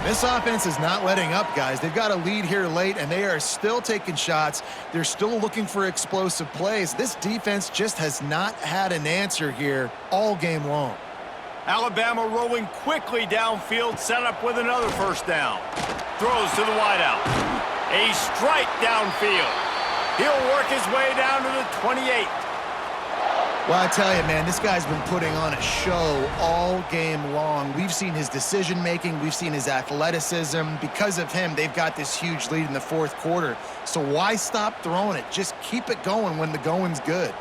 This offense is not letting up, guys. They've got a lead here late, and they are still taking shots. They're still looking for explosive plays. This defense just has not had an answer here all game long. Alabama rolling quickly downfield, set up with another first down. Throws to the wideout. A strike downfield. He'll work his way down to the 28. Well, I tell you, man, this guy's been putting on a show all game long. We've seen his decision-making. We've seen his athleticism. Because of him, they've got this huge lead in the fourth quarter. So why stop throwing it? Just keep it going when the going's good.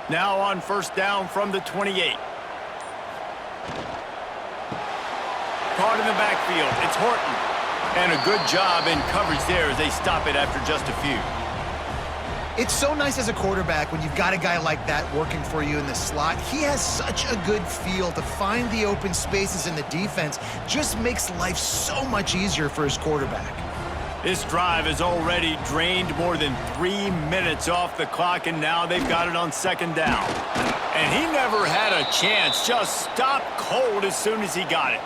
Now on first down from the 28. Caught in the backfield. It's Horton. And a good job in coverage there as they stop it after just a few. It's so nice as a quarterback when you've got a guy like that working for you in the slot. He has such a good feel to find the open spaces in the defense. Just makes life so much easier for his quarterback. This drive has already drained more than 3 minutes off the clock, and now they've got it on second down. And he never had a chance. Just stopped cold as soon as he got it.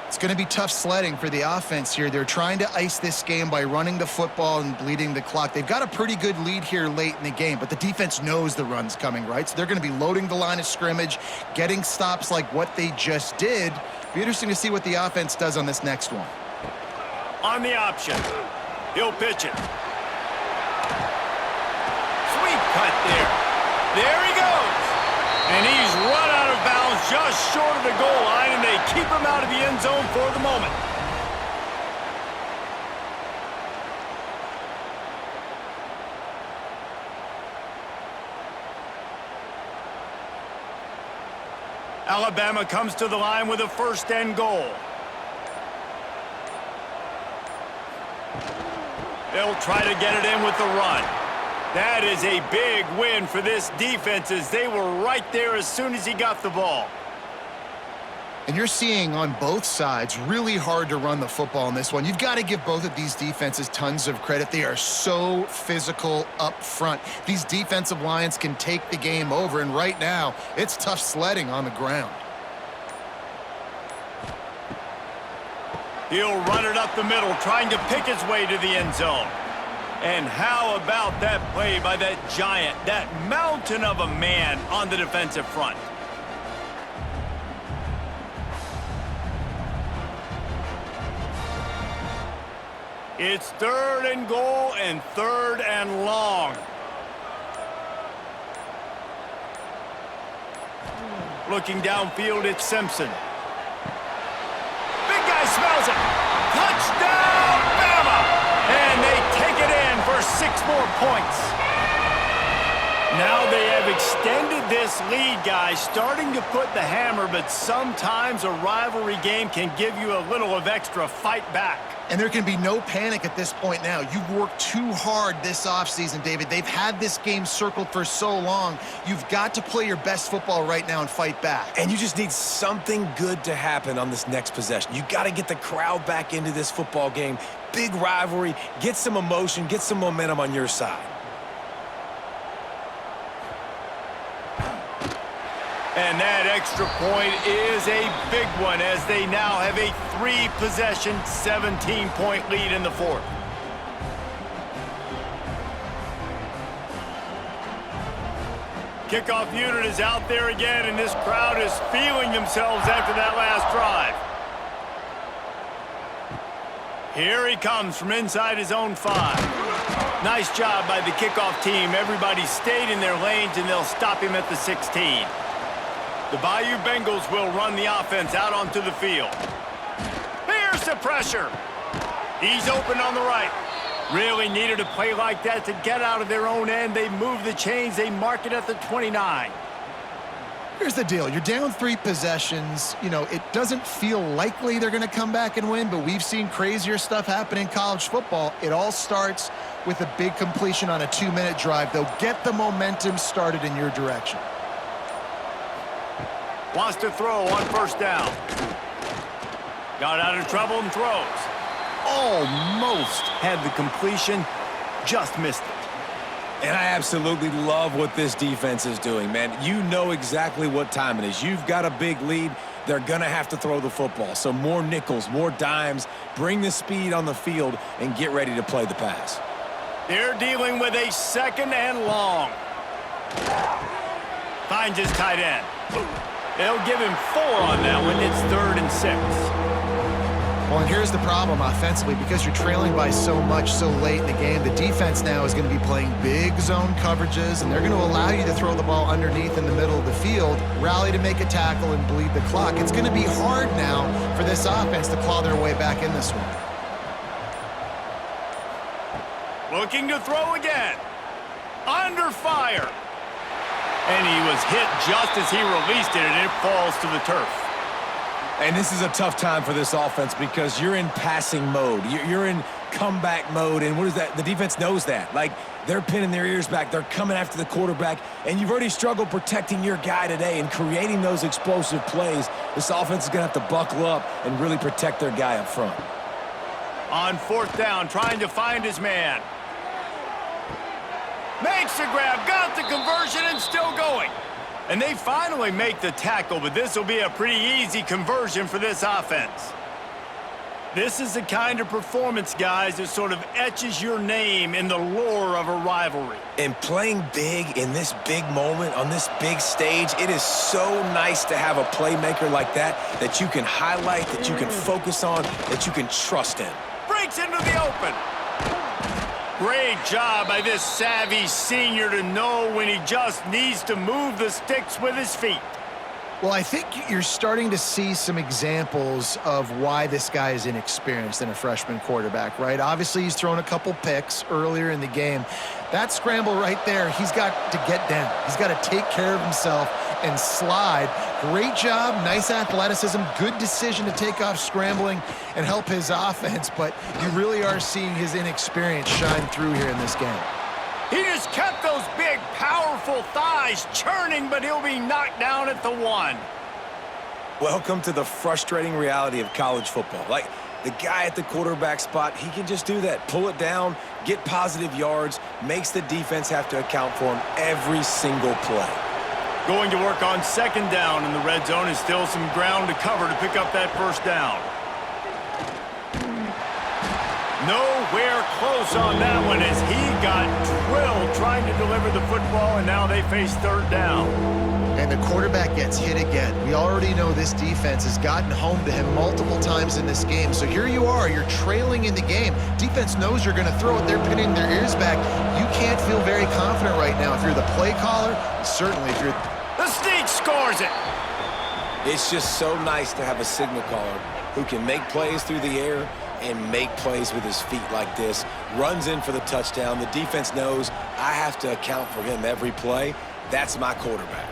It's going to be tough sledding for the offense here. They're trying to ice this game by running the football and bleeding the clock. They've got a pretty good lead here late in the game, but the defense knows the run's coming, right? So they're going to be loading the line of scrimmage, getting stops like what they just did. Be interesting to see what the offense does on this next one. On the option. He'll pitch it. Sweet cut there. There he goes. And he's run out of bounds just short of the goal line, and they keep him out of the end zone for the moment. Alabama comes to the line with a first and goal. They'll try to get it in with the run. That is a big win for this defense as they were right there as soon as he got the ball. And you're seeing on both sides really hard to run the football in this one. You've got to give both of these defenses tons of credit. They are so physical up front. These defensive lines can take the game over, and right now it's tough sledding on the ground. He'll run it up the middle, trying to pick his way to the end zone. And how about that play by that giant, that mountain of a man on the defensive front? It's third and goal and third and long. Looking downfield, it's Simpson. Big guy smells it. Touchdown, Bama! And they take it in for 6 more points. Now they have extended this lead, guys, starting to put the hammer, but sometimes a rivalry game can give you a little of extra fight back. And there can be no panic at this point now. You've worked too hard this offseason, David. They've had this game circled for so long. You've got to play your best football right now and fight back. And you just need something good to happen on this next possession. You got to get the crowd back into this football game. Big rivalry. Get some emotion. Get some momentum on your side. And that extra point is a big one as they now have a 3-possession, 17-point lead in the fourth. Kickoff unit is out there again, and this crowd is feeling themselves after that last drive. Here he comes from inside his own 5. Nice job by the kickoff team. Everybody stayed in their lanes, and they'll stop him at the 16. The Bayou Bengals will run the offense out onto the field. Here's the pressure. He's open on the right. Really needed a play like that to get out of their own end. They move the chains. They mark it at the 29. Here's the deal. You're down 3 possessions. You know, it doesn't feel likely they're going to come back and win, but we've seen crazier stuff happen in college football. It all starts with a big completion on a 2-minute drive. They'll get the momentum started in your direction. Wants to throw on first down. Got out of trouble and throws. Almost had the completion, just missed it. And I absolutely love what this defense is doing, man. You know exactly what time it is. You've got a big lead. They're going to have to throw the football. So more nickels, more dimes, bring the speed on the field, and get ready to play the pass. They're dealing with a 2nd and long. Finds his tight end. They'll give him 4 on that one. It's 3rd and 6. Well, and here's the problem offensively. Because you're trailing by so much so late in the game, the defense now is going to be playing big zone coverages, and they're going to allow you to throw the ball underneath in the middle of the field, rally to make a tackle, and bleed the clock. It's going to be hard now for this offense to claw their way back in this one. Looking to throw again. Under fire. And he was hit just as he released it, and it falls to the turf. And this is a tough time for this offense because you're in passing mode. You're in comeback mode, and what is that? The defense knows that. Like, they're pinning their ears back. They're coming after the quarterback, and you've already struggled protecting your guy today and creating those explosive plays. This offense is going to have to buckle up and really protect their guy up front. On 4th down, trying to find his man. Makes the grab, got the conversion, and still going. And they finally make the tackle, but this will be a pretty easy conversion for this offense. This is the kind of performance, guys, that sort of etches your name in the lore of a rivalry. And playing big in this big moment, on this big stage, it is so nice to have a playmaker like that you can highlight, that you can focus on, that you can trust in. Breaks into the open. Great job by this savvy senior to know when he just needs to move the sticks with his feet. Well, I think you're starting to see some examples of why this guy is inexperienced in a freshman quarterback, right? Obviously, he's thrown a couple picks earlier in the game. That scramble right there, he's got to get down. He's got to take care of himself and slide. Great job, nice athleticism, good decision to take off scrambling and help his offense, but you really are seeing his inexperience shine through here in this game. He just kept those big, powerful thighs churning, but he'll be knocked down at the 1. Welcome to the frustrating reality of college football. Like, the guy at the quarterback spot, he can just do that. Pull it down, get positive yards, makes the defense have to account for him every single play. Going to work on 2nd down, and the red zone is still some ground to cover to pick up that 1st down. Nowhere close on that one as he got drilled trying to deliver the football, and now they face 3rd down. And the quarterback gets hit again. We already know this defense has gotten home to him multiple times in this game. So here you are, you're trailing in the game. Defense knows you're going to throw it. They're pinning their ears back. You can't feel very confident right now if you're the play caller. Certainly if you're... The sneak scores it. It's just so nice to have a signal caller who can make plays through the air and make plays with his feet like this. Runs in for the touchdown. The defense knows I have to account for him every play. That's my quarterback.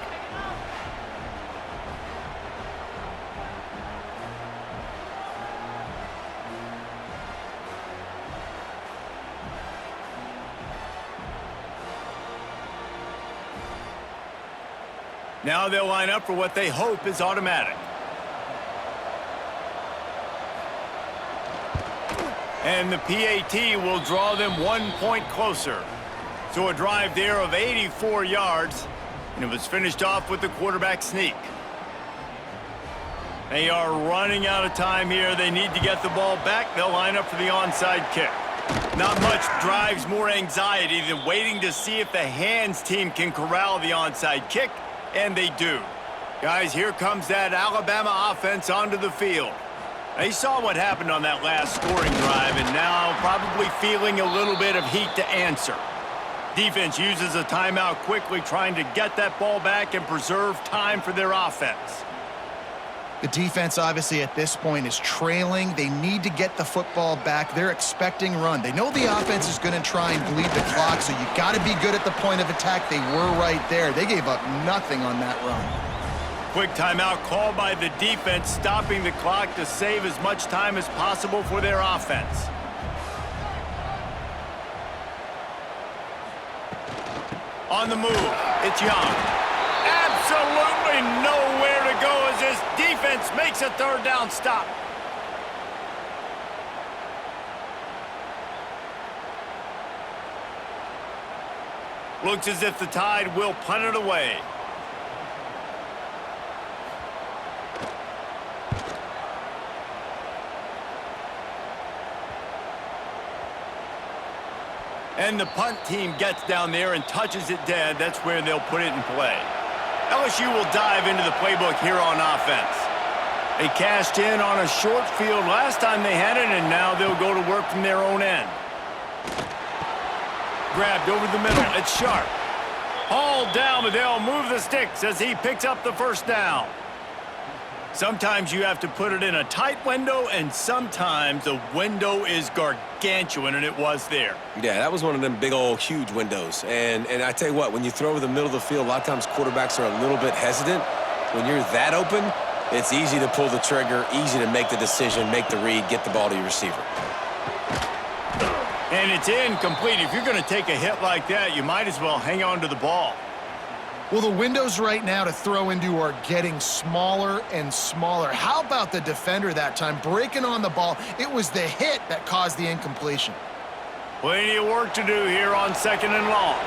Now they'll line up for what they hope is automatic. And the PAT will draw them 1 point closer. So a drive there of 84 yards, and it was finished off with the quarterback sneak. They are running out of time here. They need to get the ball back. They'll line up for the onside kick. Not much drives more anxiety than waiting to see if the hands team can corral the onside kick, and they do. Guys, here comes that Alabama offense onto the field. They saw what happened on that last scoring drive, and now probably feeling a little bit of heat to answer. Defense uses a timeout quickly, trying to get that ball back and preserve time for their offense. The defense, obviously, at this point is trailing. They need to get the football back. They're expecting run. They know the offense is going to try and bleed the clock, so you got to be good at the point of attack. They were right there. They gave up nothing on that run. Quick timeout called by the defense, stopping the clock to save as much time as possible for their offense. On the move, it's Young. Absolutely nowhere to go as this defense makes a 3rd down stop. Looks as if the Tide will punt it away. And the punt team gets down there and touches it dead. That's where they'll put it in play. LSU will dive into the playbook here on offense. They cashed in on a short field last time they had it, and now they'll go to work from their own end. Grabbed over the middle. It's Sharp. Hauled down, but they'll move the sticks as he picks up the first down. Sometimes you have to put it in a tight window, and sometimes the window is gargantuan, and it was there. Yeah, that was one of them big old huge windows. And I tell you what, when you throw over the middle of the field, a lot of times quarterbacks are a little bit hesitant. When you're that open, it's easy to pull the trigger, easy to make the decision, make the read, get the ball to your receiver. And it's incomplete. If you're going to take a hit like that, you might as well hang on to the ball. Well, the windows right now to throw into are getting smaller and smaller. How about the defender that time breaking on the ball? It was the hit that caused the incompletion. Plenty of work to do here on 2nd and long.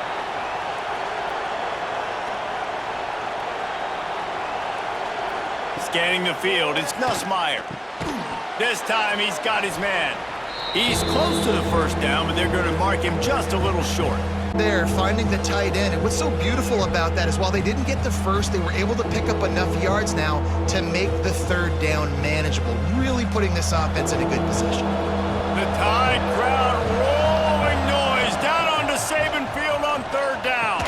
Scanning the field, it's Nussmeier. This time he's got his man. He's close to the first down, but they're going to mark him just a little short. There, finding the tight end. And what's so beautiful about that is while they didn't get the first, they were able to pick up enough yards now to make the third down manageable, really putting this offense in a good position. The Tide crowd rolling noise down onto Saban Field on 3rd down.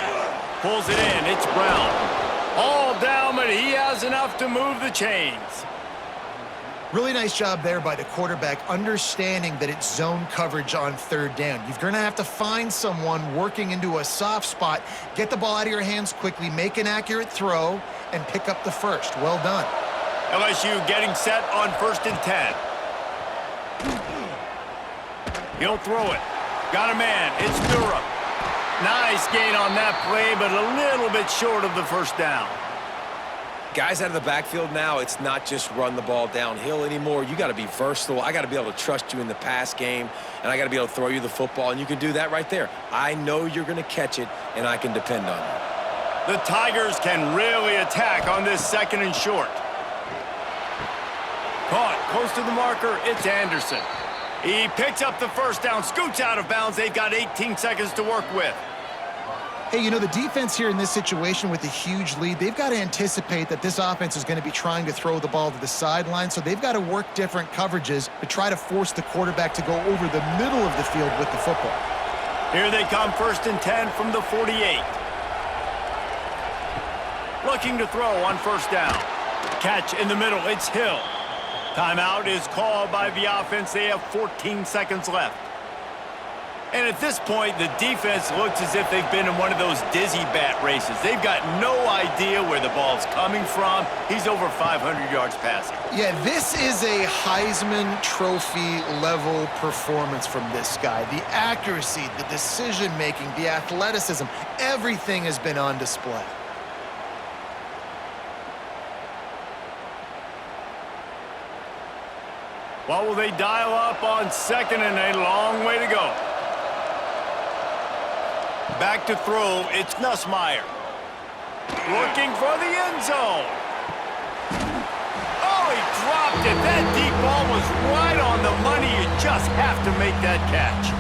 Pulls it in, it's Brown. All down, but he has enough to move the chains. Really nice job there by the quarterback, understanding that it's zone coverage on 3rd down. You're going to have to find someone working into a soft spot, get the ball out of your hands quickly, make an accurate throw, and pick up the first. Well done. LSU getting set on 1st and 10. He'll throw it. Got a man. It's Durham. Nice gain on that play, but a little bit short of the first down. Guys out of the backfield now, it's not just run the ball downhill anymore. You got to be versatile. I got to be able to trust you in the pass game, and I got to be able to throw you the football, and you can do that right there. I know you're going to catch it, and I can depend on you. The Tigers can really attack on this 2nd and short. Caught close to the marker, it's Anderson. He picks up the first down, scoots out of bounds. They've got 18 seconds to work with. Hey, you know, the defense here in this situation with a huge lead, they've got to anticipate that this offense is going to be trying to throw the ball to the sideline, so they've got to work different coverages to try to force the quarterback to go over the middle of the field with the football. Here they come, 1st and 10 from the 48. Looking to throw on 1st down. Catch in the middle, it's Hill. Timeout is called by the offense. They have 14 seconds left. And at this point, the defense looks as if they've been in one of those dizzy bat races. They've got no idea where the ball's coming from. He's over 500 yards passing. Yeah, this is a Heisman Trophy level performance from this guy. The accuracy, the decision-making, the athleticism, everything has been on display. What will they dial up on 2nd and a long way to go? Back to throw, it's Nussmeier. Looking for the end zone. Oh, he dropped it. That deep ball was right on the money. You just have to make that catch.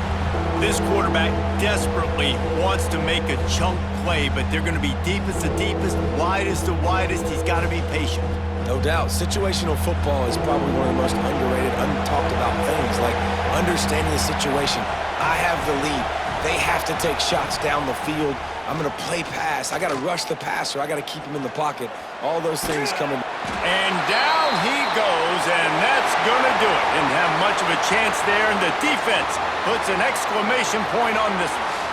This quarterback desperately wants to make a chunk play, but they're going to be deepest to deepest, widest to widest. He's got to be patient. No doubt. Situational football is probably one of the most underrated, untalked about things, like understanding the situation. I have the lead. They have to take shots down the field. I'm going to play pass. I got to rush the passer. I got to keep him in the pocket. All those things coming. And down he goes, and that's going to do it. Didn't have much of a chance there, and the defense puts an exclamation point on this one.